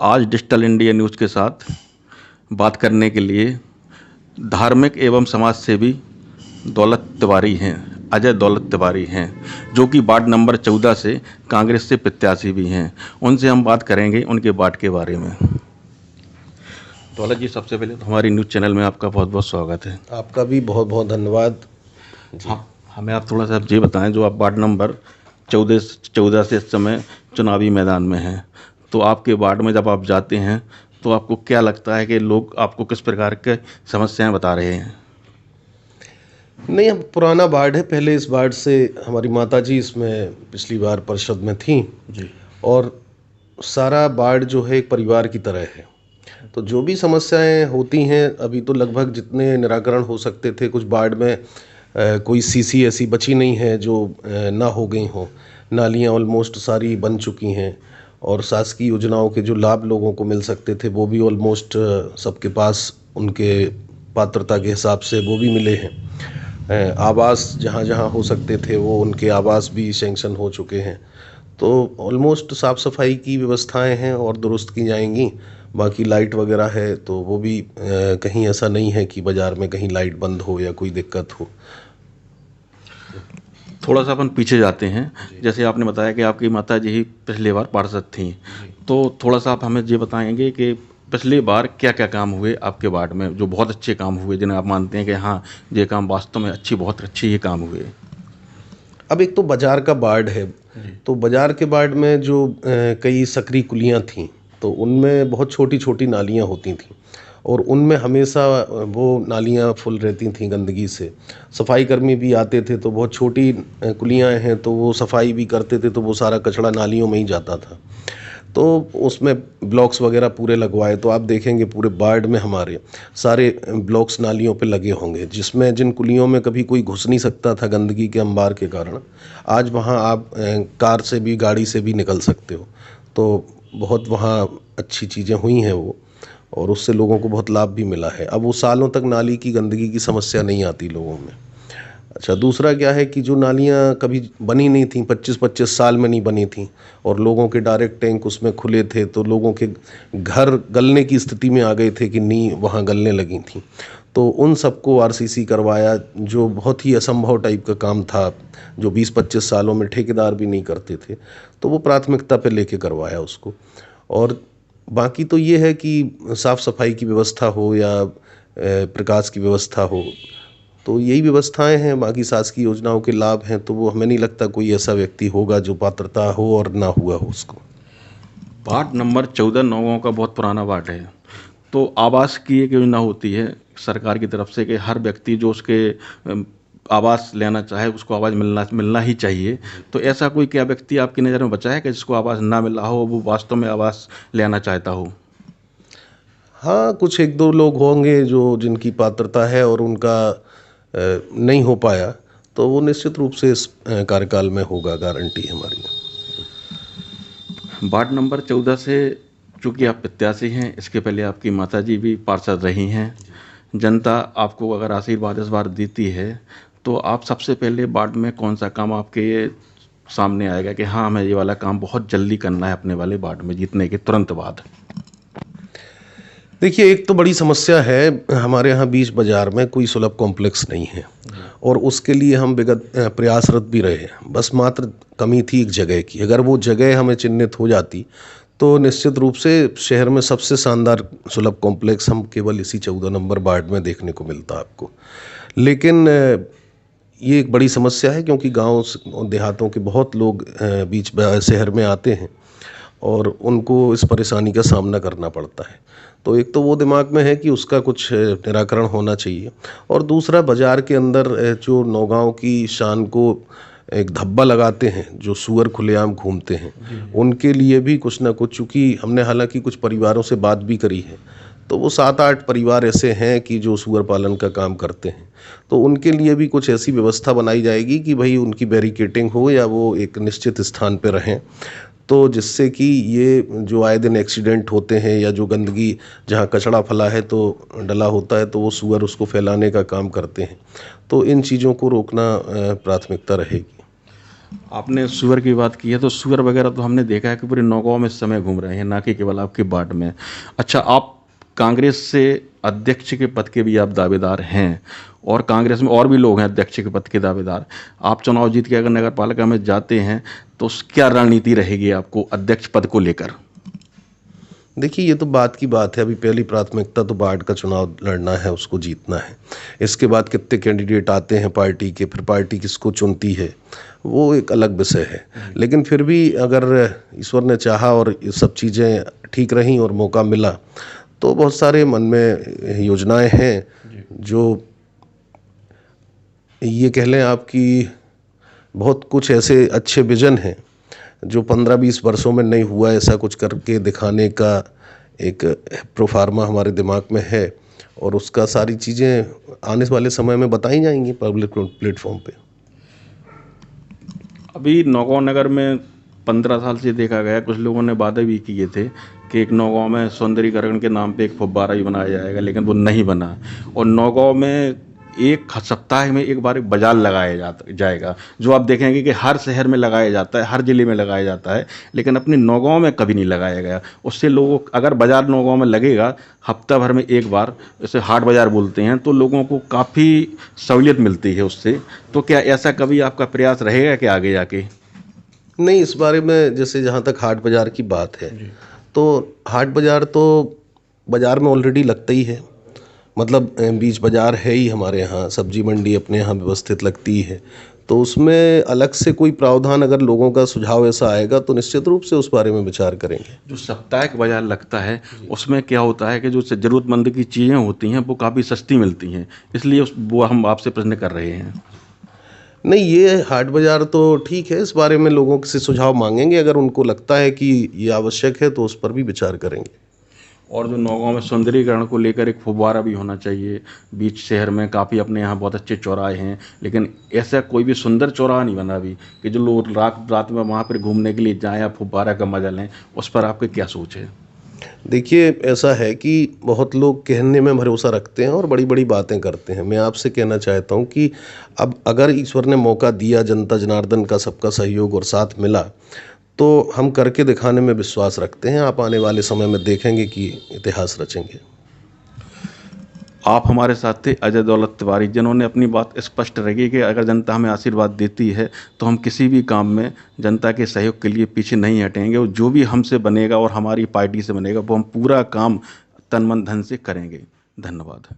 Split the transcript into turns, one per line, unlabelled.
आज digital India news के साथ बात करने के लिए धार्मिक एवं समाज सेवी दौलत तिवारी हैं, अजय दौलत तिवारी हैं, जो कि वार्ड नंबर 14 से कांग्रेस से प्रत्याशी भी हैं। उनसे हम बात करेंगे उनके वार्ड के बारे में। दौलत जी, सबसे पहले तो हमारी न्यूज़ चैनल में आपका बहुत बहुत स्वागत है।
आपका भी बहुत बहुत धन्यवाद।
हाँ, हमें आप थोड़ा सा ये बताएं, जो आप वार्ड नंबर 14 से इस समय चुनावी मैदान में हैं, तो आपके वार्ड में जब आप जाते हैं तो आपको क्या लगता है कि लोग आपको किस प्रकार के समस्याएं बता रहे हैं?
नहीं, अब पुराना वार्ड है। पहले इस वार्ड से हमारी माता जी इसमें पिछली बार परिषद में थी
जी।
और सारा वार्ड जो है एक परिवार की तरह है। तो जो भी समस्याएं होती हैं, अभी तो लगभग जितने निराकरण हो सकते थे, कुछ वार्ड में कोई सीसी ऐसी बची नहीं है जो ना हो गई हो। नालियां ऑलमोस्ट सारी बन चुकी हैं और शासकीय योजनाओं के जो लाभ लोगों को मिल सकते थे वो भी ऑलमोस्ट सबके पास उनके पात्रता के हिसाब से वो भी मिले हैं। आवास जहाँ जहाँ हो सकते थे वो उनके आवास भी सैंक्शन हो चुके हैं। तो ऑलमोस्ट साफ़ सफाई की व्यवस्थाएं हैं और दुरुस्त की जाएंगी। बाकी लाइट वगैरह है तो वो भी कहीं ऐसा नहीं है कि बाज़ार में कहीं लाइट बंद हो या कोई दिक्कत हो।
थोड़ा सा अपन पीछे जाते हैं। जैसे आपने बताया कि आपकी माता जी ही पिछली बार पार्षद थी, तो थोड़ा सा आप हमें ये बताएंगे कि पिछली बार क्या क्या काम हुए आपके वार्ड में, जो बहुत अच्छे काम हुए, जिन्हें आप मानते हैं कि हाँ, ये काम वास्तव में बहुत अच्छे ये काम हुए?
अब एक तो बाजार का वार्ड है, तो बाजार के वार्ड में जो कई सकरी कुलियाँ थीं, तो उनमें बहुत छोटी छोटी नालियाँ होती थीं और उनमें हमेशा वो नालियाँ फुल रहती थीं गंदगी से। सफाई कर्मी भी आते थे तो बहुत छोटी कुलियाँ हैं तो वो सफाई भी करते थे, तो वो सारा कचरा नालियों में ही जाता था। तो उसमें ब्लॉक्स वगैरह पूरे लगवाए, तो आप देखेंगे पूरे वार्ड में हमारे सारे ब्लॉक्स नालियों पे लगे होंगे, जिसमें जिन कुलियों में कभी कोई घुस नहीं सकता था गंदगी के अंबार के कारण, आज वहाँ आप कार से भी गाड़ी से भी निकल सकते हो। तो बहुत वहाँ अच्छी चीज़ें हुई हैं वो, और उससे लोगों को बहुत लाभ भी मिला है। अब वो सालों तक नाली की गंदगी की समस्या नहीं आती लोगों में। अच्छा, दूसरा क्या है कि जो नालियाँ कभी बनी नहीं थी, 25-25 साल में नहीं बनी थी और लोगों के डायरेक्ट टैंक उसमें खुले थे, तो लोगों के घर गलने की स्थिति में आ गए थे कि नींव वहाँ गलने लगी थी। तो उन सबको आरसीसी करवाया, जो बहुत ही असंभव टाइप का काम था, जो 20-25 सालों में ठेकेदार भी नहीं करते थे, तो वो प्राथमिकता पे लेके करवाया उसको। और बाकी तो ये है कि साफ़ सफाई की व्यवस्था हो या प्रकाश की व्यवस्था हो, तो यही व्यवस्थाएं हैं। बाकी शासकीय योजनाओं के लाभ हैं, तो वो हमें नहीं लगता कोई ऐसा व्यक्ति होगा जो पात्रता हो और ना हुआ हो उसको।
वार्ड नंबर 14 नौगांव का बहुत पुराना वार्ड है, तो आवास की एक योजना होती है सरकार की तरफ से कि हर व्यक्ति जो उसके आवास लेना चाहे उसको आवास मिलना ही चाहिए। तो ऐसा कोई क्या व्यक्ति आपकी नज़र में बचा है कि जिसको आवास ना मिला हो, वो वास्तव में आवास लेना चाहता हो?
हाँ, कुछ एक दो लोग होंगे जो जिनकी पात्रता है और उनका नहीं हो पाया, तो वो निश्चित रूप से इस कार्यकाल में होगा, गारंटी है हमारी।
वार्ड नंबर 14 से चूँकि आप प्रत्याशी हैं, इसके पहले आपकी माताजी भी पार्षद रही हैं। जनता आपको अगर आशीर्वाद इस बार देती है, तो आप सबसे पहले वार्ड में कौन सा काम आपके सामने आएगा कि हाँ, हमें ये वाला काम बहुत जल्दी करना है अपने वाले वार्ड में जीतने के तुरंत बाद?
देखिए, एक तो बड़ी समस्या है, हमारे यहाँ बीच बाजार में कोई सुलभ कॉम्प्लेक्स नहीं है और उसके लिए हम विगत प्रयासरत भी रहे हैं। बस मात्र कमी थी एक जगह की। अगर वो जगह हमें चिन्हित हो जाती तो निश्चित रूप से शहर में सबसे शानदार सुलभ कॉम्प्लेक्स हम केवल इसी 14 नंबर वार्ड में देखने को मिलता आपको। लेकिन ये एक बड़ी समस्या है, क्योंकि गाँव देहातों के बहुत लोग बीच शहर में आते हैं और उनको इस परेशानी का सामना करना पड़ता है। तो एक तो वो दिमाग में है कि उसका कुछ निराकरण होना चाहिए, और दूसरा बाज़ार के अंदर जो नौगांव की शान को एक धब्बा लगाते हैं, जो सूअर खुलेआम घूमते हैं, उनके लिए भी कुछ ना कुछ, चूँकि हमने हालांकि कुछ परिवारों से बात भी करी है, तो वो 7-8 परिवार ऐसे हैं कि जो सूअर पालन का काम करते हैं, तो उनके लिए भी कुछ ऐसी व्यवस्था बनाई जाएगी कि भाई उनकी बैरिकेटिंग हो या वो एक निश्चित स्थान पर रहें, तो जिससे कि ये जो आए दिन एक्सीडेंट होते हैं या जो गंदगी जहाँ कचड़ा फला है तो डला होता है, तो वो सूअर उसको फैलाने का काम करते हैं, तो इन चीज़ों को रोकना प्राथमिकता रहेगी।
आपने सुअर की बात की है, तो सुअर वगैरह तो हमने देखा है कि पूरे नौगांव में इस समय घूम रहे हैं, ना कि केवल आपके वार्ड में। अच्छा, आप कांग्रेस से अध्यक्ष के पद के भी आप दावेदार हैं, और कांग्रेस में और भी लोग हैं अध्यक्ष के पद के दावेदार। आप चुनाव जीत के अगर नगर पालिका में जाते हैं तो क्या रणनीति रहेगी आपको अध्यक्ष पद को लेकर?
देखिए, ये तो बात की बात है। अभी पहली प्राथमिकता तो वार्ड का चुनाव लड़ना है, उसको जीतना है। इसके बाद कितने कैंडिडेट आते हैं पार्टी के, फिर पार्टी किसको चुनती है, वो एक अलग विषय है। लेकिन फिर भी अगर ईश्वर ने चाहा और ये सब चीज़ें ठीक रहीं और मौका मिला, तो बहुत सारे मन में योजनाएं हैं जो ये कह लें आपकी, बहुत कुछ ऐसे अच्छे विजन हैं जो 15-20 वर्षों में नहीं हुआ, ऐसा कुछ करके दिखाने का एक प्रोफार्मा हमारे दिमाग में है, और उसका सारी चीज़ें आने वाले समय में बताई जाएंगी पब्लिक प्लेटफॉर्म पे।
अभी नौगांव नगर में 15 साल से देखा गया, कुछ लोगों ने वादे भी किए थे कि एक नौगांव में सौंदर्यीकरण के नाम पे एक फुब्बारा भी बनाया जाएगा, लेकिन वो नहीं बना। और नौगांव में एक सप्ताह में एक बार एक बाजार लगाया जाएगा, जो आप देखेंगे कि हर शहर में लगाया जाता है, हर जिले में लगाया जाता है, लेकिन अपने नौगांव में कभी नहीं लगाया गया। उससे लोगों, अगर बाजार नौगांव में लगेगा हफ्ता भर में एक बार, जैसे हाट बाजार बोलते हैं, तो लोगों को काफ़ी सहूलियत मिलती है उससे। तो क्या ऐसा कभी आपका प्रयास रहेगा कि आगे जाके?
नहीं, इस बारे में जैसे जहाँ तक हाट बाज़ार की बात है, तो हाट बाज़ार तो बाज़ार में ऑलरेडी लगता ही है। मतलब बीच बाज़ार है ही हमारे यहाँ, सब्जी मंडी अपने यहाँ व्यवस्थित लगती है। तो उसमें अलग से कोई प्रावधान, अगर लोगों का सुझाव ऐसा आएगा तो निश्चित रूप से उस बारे में विचार करेंगे।
जो साप्ताहिक बाजार लगता है उसमें क्या होता है कि जो ज़रूरतमंद की चीज़ें होती हैं वो काफ़ी सस्ती मिलती हैं, इसलिए वो हम आपसे प्रश्न कर रहे हैं।
नहीं, ये हाट बाज़ार तो ठीक है, इस बारे में लोगों से सुझाव मांगेंगे, अगर उनको लगता है कि ये आवश्यक है तो उस पर भी विचार करेंगे।
और जो नौगांव में सौंदर्यीकरण को लेकर एक फुव्वारा भी होना चाहिए बीच शहर में। काफ़ी अपने यहाँ बहुत अच्छे चौराहे हैं, लेकिन ऐसा कोई भी सुंदर चौराहा नहीं बना अभी कि जो लोग रात रात में वहाँ पर घूमने के लिए जाएँ या फुव्वारा का मजा लें। उस पर आपकी क्या सोच है?
देखिए, ऐसा है कि बहुत लोग कहने में भरोसा रखते हैं और बड़ी बड़ी बातें करते हैं। मैं आपसे कहना चाहता हूँ कि अब अगर ईश्वर ने मौका दिया, जनता जनार्दन का सबका सहयोग और साथ मिला, तो हम करके दिखाने में विश्वास रखते हैं। आप आने वाले समय में देखेंगे कि इतिहास रचेंगे।
आप हमारे साथ थे अजय दौलत तिवारी, जिन्होंने अपनी बात स्पष्ट रखी कि अगर जनता हमें आशीर्वाद देती है तो हम किसी भी काम में जनता के सहयोग के लिए पीछे नहीं हटेंगे, और जो भी हमसे बनेगा और हमारी पार्टी से बनेगा वो हम पूरा काम तन मन धन से करेंगे। धन्यवाद।